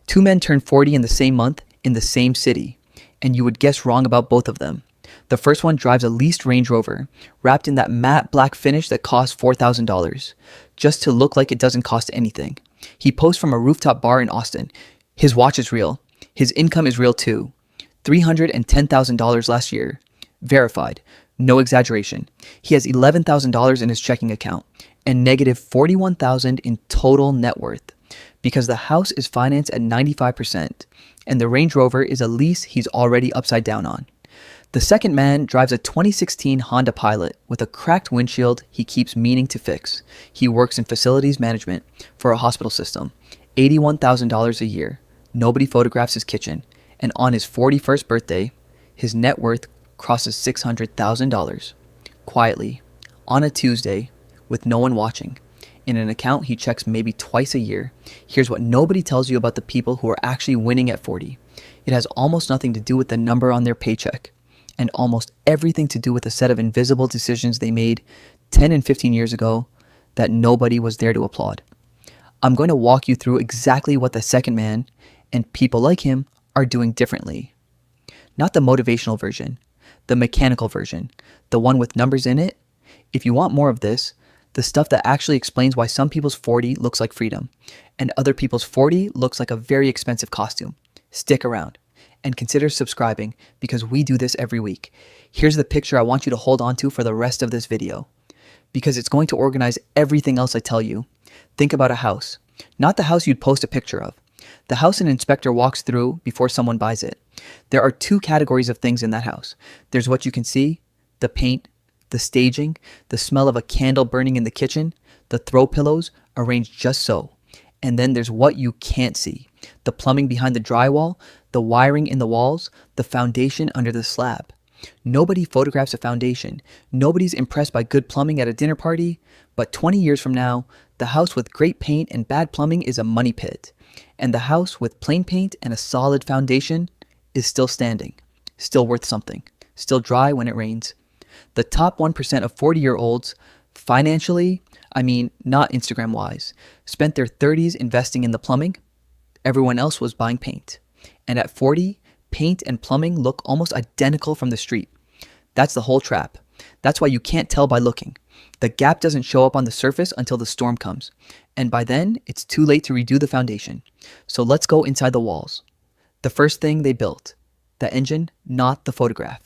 Two men turn 40 in the same month in the same city, and you would guess wrong about both of them. The first one drives a leased Range Rover, wrapped in that matte black finish that costs $4,000, just to look like it doesn't cost anything. He posts from a rooftop bar in Austin. His watch is real. His income is real too. $310,000 last year. Verified. No exaggeration. He has $11,000 in his checking account and negative $41,000 in total net worth because the house is financed at 95% and the Range Rover is a lease he's already upside down on. The second man drives a 2016 Honda Pilot with a cracked windshield he keeps meaning to fix. He works in facilities management for a hospital system. $81,000 a year. Nobody photographs his kitchen. And on his 41st birthday, his net worth crosses $600,000. Quietly, on a Tuesday, with no one watching, in an account he checks maybe twice a year. Here's what nobody tells you about the people who are actually winning at 40. It has almost nothing to do with the number on their paycheck, and almost everything to do with a set of invisible decisions they made 10 and 15 years ago that nobody was there to applaud. I'm going to walk you through exactly what the second man and people like him are doing differently. Not the motivational version, the mechanical version, the one with numbers in it. If you want more of this, the stuff that actually explains why some people's 40 looks like freedom and other people's 40 looks like a very expensive costume, stick around and consider subscribing because we do this every week. Here's the picture I want you to hold on to for the rest of this video because it's going to organize everything else I tell you. Think about a house, not the house you'd post a picture of. The house an inspector walks through before someone buys it. There are two categories of things in that house. There's what you can see, the paint, the staging, the smell of a candle burning in the kitchen, the throw pillows arranged just so. And then there's what you can't see, the plumbing behind the drywall, the wiring in the walls, the foundation under the slab. Nobody photographs a foundation. Nobody's impressed by good plumbing at a dinner party. But 20 years from now, the house with great paint and bad plumbing is a money pit. And the house with plain paint and a solid foundation is still standing, still worth something, still dry when it rains. The top 1% of 40-year-olds, financially, I mean not Instagram-wise, spent their 30s investing in the plumbing. Everyone else was buying paint. And at 40, paint and plumbing look almost identical from the street. That's the whole trap. That's why you can't tell by looking. The gap doesn't show up on the surface until the storm comes. And by then, it's too late to redo the foundation. So let's go inside the walls. The first thing they built, the engine, not the photograph.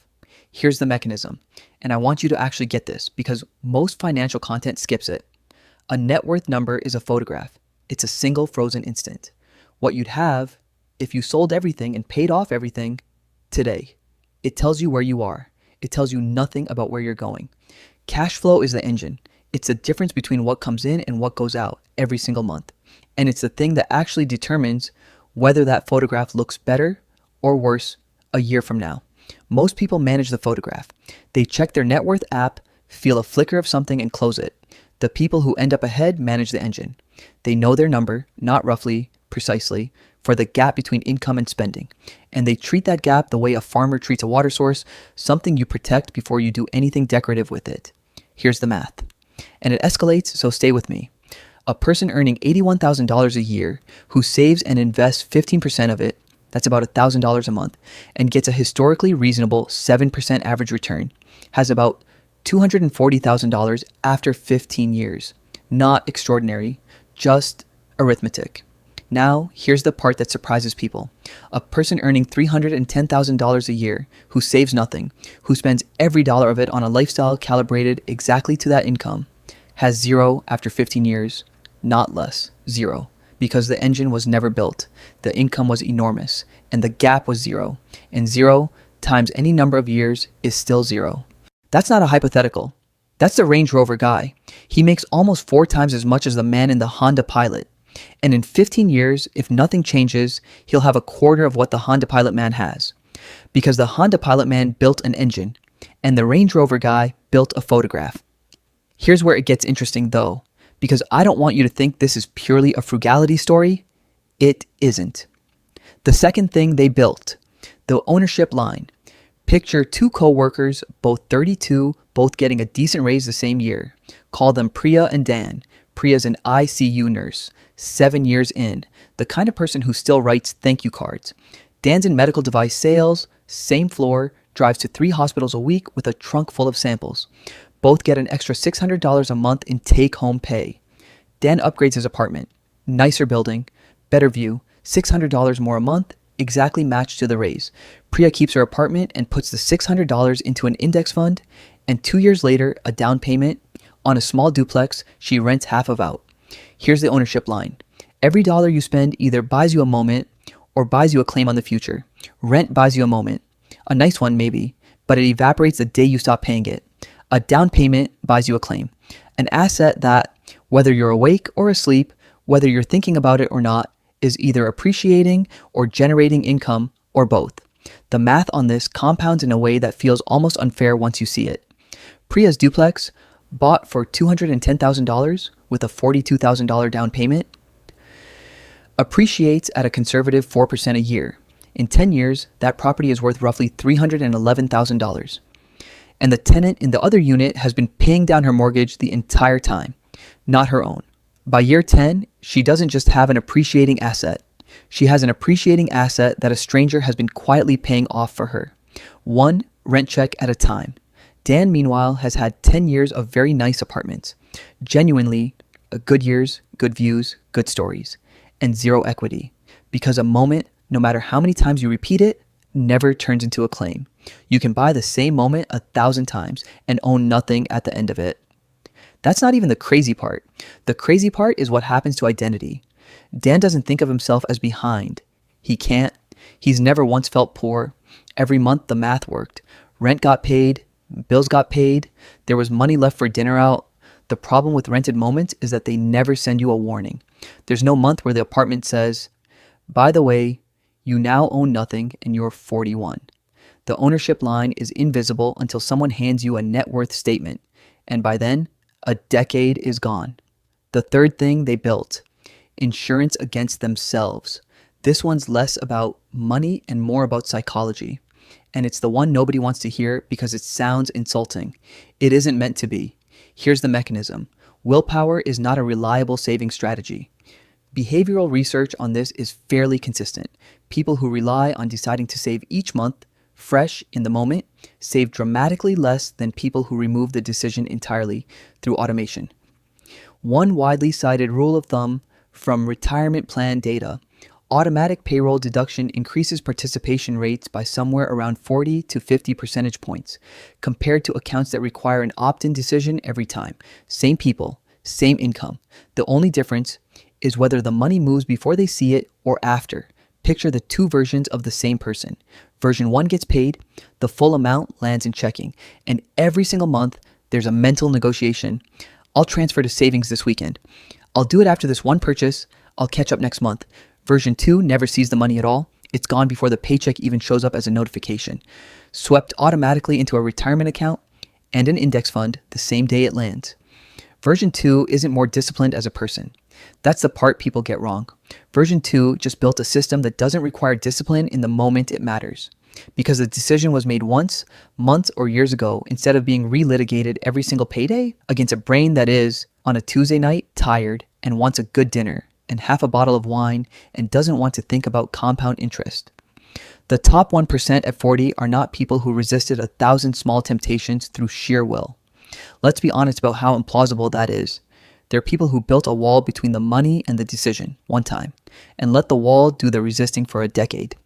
Here's the mechanism. And I want you to actually get this because most financial content skips it. A net worth number is a photograph. It's a single frozen instant. What you'd have if you sold everything and paid off everything today. It tells you where you are. It tells you nothing about where you're going. Cash flow is the engine. It's the difference between what comes in and what goes out every single month. And it's the thing that actually determines whether that photograph looks better or worse a year from now. Most people manage the photograph. They check their net worth app, feel a flicker of something and close it. The people who end up ahead manage the engine. They know their number, not roughly, precisely, for the gap between income and spending. And they treat that gap the way a farmer treats a water source, something you protect before you do anything decorative with it. Here's the math. And it escalates, so stay with me. A person earning $81,000 a year who saves and invests 15% of it, that's about $1,000 a month, and gets a historically reasonable 7% average return, has about $240,000 after 15 years. Not extraordinary, just arithmetic. Now, here's the part that surprises people. A person earning $310,000 a year who saves nothing, who spends every dollar of it on a lifestyle calibrated exactly to that income, has zero after 15 years, not less, zero, because the engine was never built, the income was enormous, and the gap was zero, and 0 times any number of years is still 0. That's not a hypothetical. That's the Range Rover guy. He makes almost 4 times as much as the man in the Honda Pilot. And in 15 years, if nothing changes, he'll have a quarter of what the Honda Pilot man has. Because the Honda Pilot man built an engine, and the Range Rover guy built a photograph. Here's where it gets interesting though, because I don't want you to think this is purely a frugality story. It isn't. The second thing they built, the ownership line. Picture 2 co-workers, both 32, both getting a decent raise the same year. Call them Priya and Dan. Priya's an ICU nurse, 7 years in, the kind of person who still writes thank you cards. Dan's in medical device sales, same floor, drives to 3 hospitals a week with a trunk full of samples. Both get an extra $600 a month in take-home pay. Dan upgrades his apartment. Nicer building, better view, $600 more a month, exactly matched to the raise. Priya keeps her apartment and puts the $600 into an index fund, and 2 years later, a down payment on a small duplex she rents half of out. Here's the ownership line. Every dollar you spend either buys you a moment or buys you a claim on the future. Rent buys you a moment. A nice one, maybe, but it evaporates the day you stop paying it. A down payment buys you a claim. An asset that, whether you're awake or asleep, whether you're thinking about it or not, is either appreciating or generating income or both. The math on this compounds in a way that feels almost unfair once you see it. Priya's duplex, bought for $210,000 with a $42,000 down payment, appreciates at a conservative 4% a year. In 10 years, that property is worth roughly $311,000. And the tenant in the other unit has been paying down her mortgage the entire time, not her own. By year 10, she doesn't just have an appreciating asset. She has an appreciating asset that a stranger has been quietly paying off for her, one rent check at a time. Dan, meanwhile, has had 10 years of very nice apartments, genuinely good years, good views, good stories, and zero equity, because a moment, no matter how many times you repeat it, never turns into a claim. You can buy the same moment 1,000 times and own nothing at the end of it. That's not even the crazy part. The crazy part is what happens to identity. Dan doesn't think of himself as behind. He can't. He's never once felt poor. Every month the math worked. Rent got paid. Bills got paid. There was money left for dinner out. The problem with rented moments is that they never send you a warning. There's no month where the apartment says, by the way, you now own nothing and you're 41. The ownership line is invisible until someone hands you a net worth statement. And by then, a decade is gone. The third thing they built, insurance against themselves. This one's less about money and more about psychology. And it's the one nobody wants to hear because it sounds insulting. It isn't meant to be. Here's the mechanism. Willpower is not a reliable saving strategy. Behavioral research on this is fairly consistent. People who rely on deciding to save each month, fresh in the moment, save dramatically less than people who remove the decision entirely through automation. One widely cited rule of thumb from retirement plan data: automatic payroll deduction increases participation rates by somewhere around 40 to 50 percentage points, compared to accounts that require an opt-in decision every time. Same people, same income. The only difference is whether the money moves before they see it or after. Picture the two versions of the same person. Version 1 gets paid, the full amount lands in checking, and every single month there's a mental negotiation. I'll transfer to savings this weekend. I'll do it after this one purchase. I'll catch up next month. Version 2 never sees the money at all. It's gone before the paycheck even shows up as a notification. Swept automatically into a retirement account and an index fund the same day it lands. Version 2 isn't more disciplined as a person. That's the part people get wrong. Version 2 just built a system that doesn't require discipline in the moment it matters, because the decision was made once, months or years ago, instead of being relitigated every single payday against a brain that is, on a Tuesday night, tired and wants a good dinner and half a bottle of wine and doesn't want to think about compound interest. The top 1% at 40 are not people who resisted 1,000 small temptations through sheer will. Let's be honest about how implausible that is. They're people who built a wall between the money and the decision one time and let the wall do the resisting for a decade.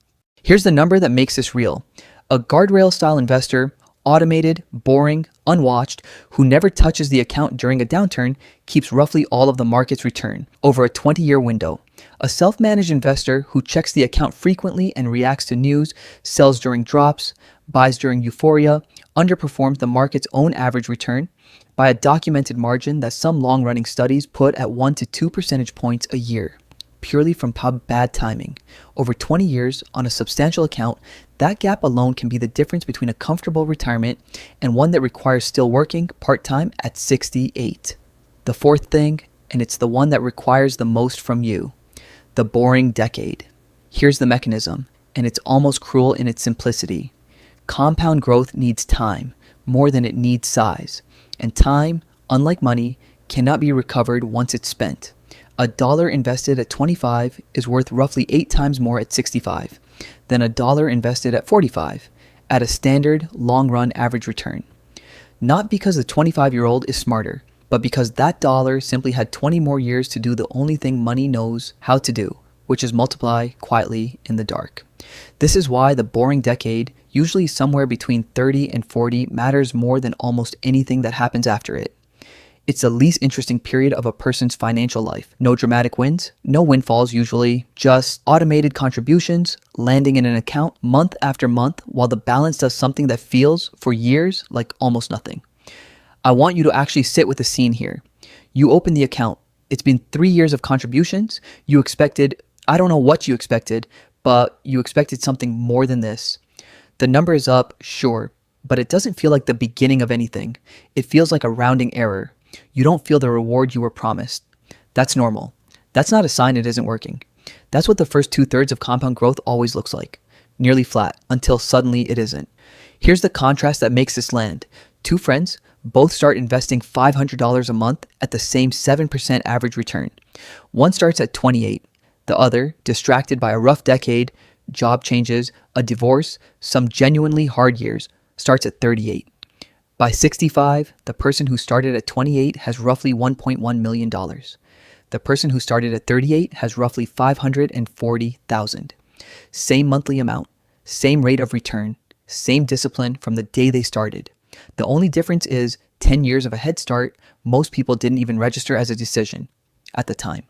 Here's the number that makes this real. A guardrail-style investor, automated, boring, unwatched, who never touches the account during a downturn, keeps roughly all of the market's return over a 20-year window. A self-managed investor who checks the account frequently and reacts to news, sells during drops, buys during euphoria, underperforms the market's own average return by a documented margin that some long-running studies put at 1 to 2 percentage points a year, purely from bad timing. Over 20 years on a substantial account, that gap alone can be the difference between a comfortable retirement and one that requires still working part-time at 68. The fourth thing, and it's the one that requires the most from you, the boring decade. Here's the mechanism, and it's almost cruel in its simplicity. Compound growth needs time, more than it needs size. And time, unlike money, cannot be recovered once it's spent. A dollar invested at 25 is worth roughly 8 times more at 65 than a dollar invested at 45 at a standard long-run average return. Not because the 25-year-old is smarter, but because that dollar simply had 20 more years to do the only thing money knows how to do, which is multiply quietly in the dark. This is why the boring decade, usually somewhere between 30 and 40, matters more than almost anything that happens after it. It's the least interesting period of a person's financial life. No dramatic wins, no windfalls usually, just automated contributions landing in an account month after month while the balance does something that feels, for years, like almost nothing. I want you to actually sit with the scene here. You open the account. It's been 3 years of contributions. You expected, I don't know what you expected, but you expected something more than this. The number is up, sure, but it doesn't feel like the beginning of anything. It feels like a rounding error. You don't feel the reward you were promised. That's normal. That's not a sign it isn't working. That's what the first 2/3 of compound growth always looks like. Nearly flat, until suddenly it isn't. Here's the contrast that makes this land. 2 friends both start investing $500 a month at the same 7% average return. One starts at 28. The other, distracted by a rough decade, job changes, a divorce, some genuinely hard years, starts at 38. By 65, the person who started at 28 has roughly $1.1 million. The person who started at 38 has roughly $540,000. Same monthly amount, same rate of return, same discipline from the day they started. The only difference is 10 years of a head start. Most people didn't even register as a decision at the time.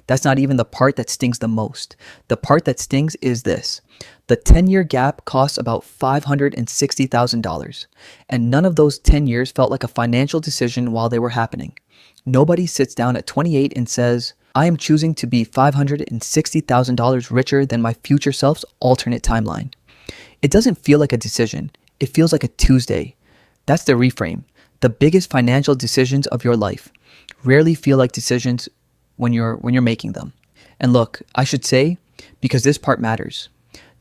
That's not even the part that stings the most. The part that stings is this. The 10-year gap costs about $560,000, and none of those 10 years felt like a financial decision while they were happening. Nobody sits down at 28 and says, I am choosing to be $560,000 richer than my future self's alternate timeline. It doesn't feel like a decision. It feels like a Tuesday. That's the reframe. The biggest financial decisions of your life rarely feel like decisions when you're making them. And look, I should say, because this part matters,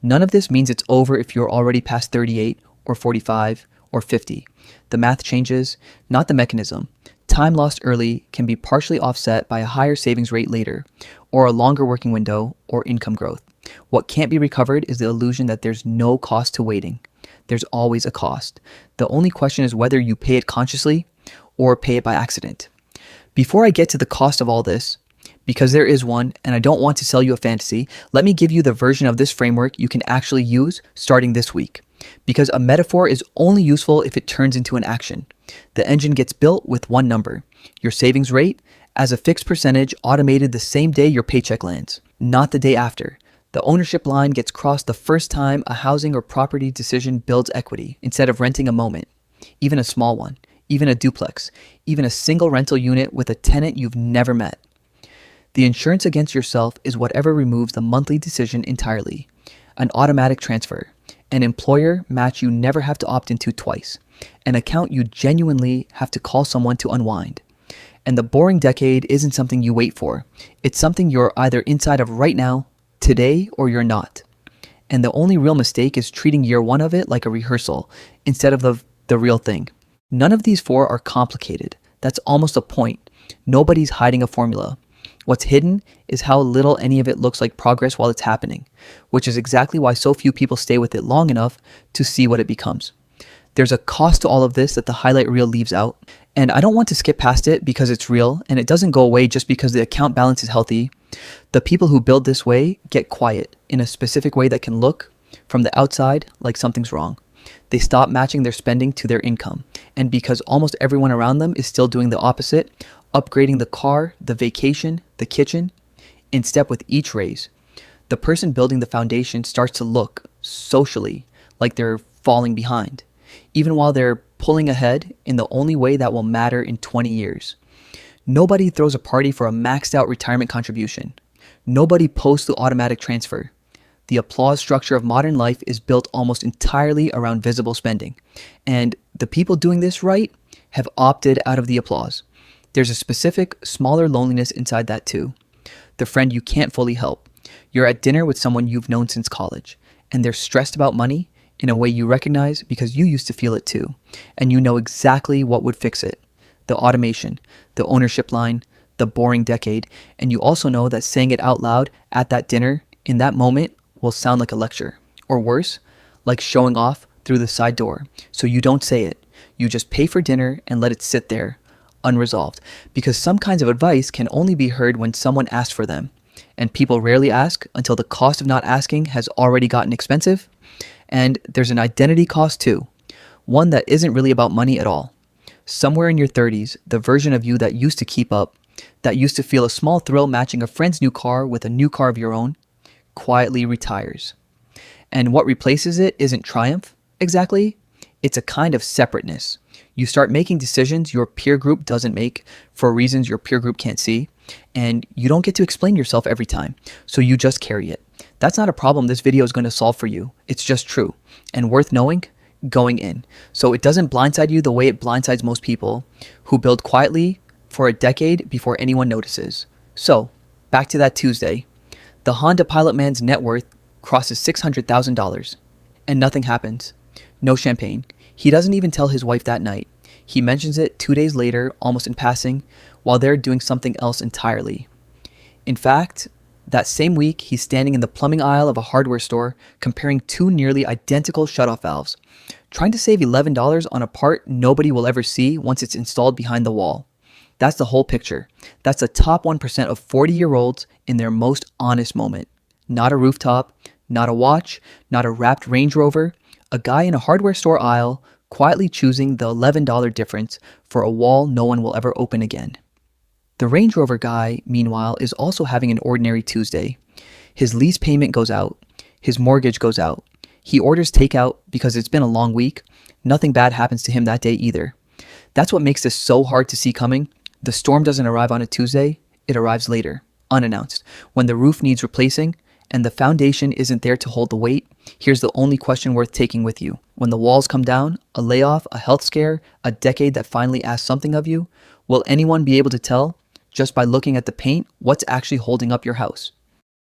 none of this means it's over if you're already past 38 or 45 or 50. The math changes, not the mechanism. Time lost early can be partially offset by a higher savings rate later, or a longer working window, or income growth. What can't be recovered is the illusion that there's no cost to waiting. There's always a cost. The only question is whether you pay it consciously or pay it by accident. Before I get to the cost of all this, because there is one, and I don't want to sell you a fantasy, let me give you the version of this framework you can actually use starting this week. Because a metaphor is only useful if it turns into an action. The engine gets built with one number, your savings rate, as a fixed percentage automated the same day your paycheck lands, not the day after. The ownership line gets crossed the first time a housing or property decision builds equity instead of renting a moment, even a small one, even a duplex, even a single rental unit with a tenant you've never met. The insurance against yourself is whatever removes the monthly decision entirely. An automatic transfer. An employer match you never have to opt into twice. An account you genuinely have to call someone to unwind. And the boring decade isn't something you wait for. It's something you're either inside of right now, today, or you're not. And the only real mistake is treating year one of it like a rehearsal instead of the real thing. None of these 4 are complicated. That's almost a point. Nobody's hiding a formula. What's hidden is how little any of it looks like progress while it's happening, which is exactly why so few people stay with it long enough to see what it becomes. There's a cost to all of this that the highlight reel leaves out, and I don't want to skip past it because it's real and it doesn't go away just because the account balance is healthy. The people who build this way get quiet in a specific way that can look, from the outside, like something's wrong. They stop matching their spending to their income, and because almost everyone around them is still doing the opposite, upgrading the car, the vacation, the kitchen, in step with each raise, the person building the foundation starts to look, socially, like they're falling behind, even while they're pulling ahead in the only way that will matter in 20 years. Nobody throws a party for a maxed out retirement contribution. Nobody posts the automatic transfer. The applause structure of modern life is built almost entirely around visible spending. And the people doing this right have opted out of the applause. There's a specific, smaller loneliness inside that too. The friend you can't fully help. You're at dinner with someone you've known since college, and they're stressed about money in a way you recognize because you used to feel it too, and you know exactly what would fix it. the automation, the ownership line, the boring decade, and you also know that saying it out loud at that dinner in that moment will sound like a lecture, or worse, like showing off through the side door. So you don't say it. You just pay for dinner and let it sit there, unresolved, because some kinds of advice can only be heard when someone asks for them, and people rarely ask until the cost of not asking has already gotten expensive. And there's an identity cost too, one that isn't really about money at all. Somewhere in your 30s, the version of you that used to keep up, that used to feel a small thrill matching a friend's new car with a new car of your own, quietly retires. And what replaces it isn't triumph, exactly. It's a kind of separateness. You start making decisions your peer group doesn't make for reasons your peer group can't see, and you don't get to explain yourself every time, so you just carry it. That's not a problem this video is going to solve for you. It's just true, and worth knowing going in. So it doesn't blindside you the way it blindsides most people who build quietly for a decade before anyone notices. So, back to that Tuesday. The Honda Pilot man's net worth crosses $600,000, and nothing happens. No champagne. He doesn't even tell his wife that night. He mentions it 2 days later, almost in passing, while they're doing something else entirely. In fact, that same week, he's standing in the plumbing aisle of a hardware store comparing two nearly identical shutoff valves, trying to save $11 on a part nobody will ever see once it's installed behind the wall. That's the whole picture. That's the top 1% of 40-year-olds in their most honest moment. Not a rooftop, not a watch, not a wrapped Range Rover, a guy in a hardware store aisle quietly choosing the $11 difference for a wall no one will ever open again. The Range Rover guy, meanwhile, is also having an ordinary Tuesday. His lease payment goes out. His mortgage goes out. He orders takeout because it's been a long week. Nothing bad happens to him that day either. That's what makes this so hard to see coming. The storm doesn't arrive on a Tuesday. It arrives later, unannounced, when the roof needs replacing and the foundation isn't there to hold the weight. Here's the only question worth taking with you. When the walls come down, a layoff, a health scare, a decade that finally asks something of you, will anyone be able to tell, just by looking at the paint, what's actually holding up your house?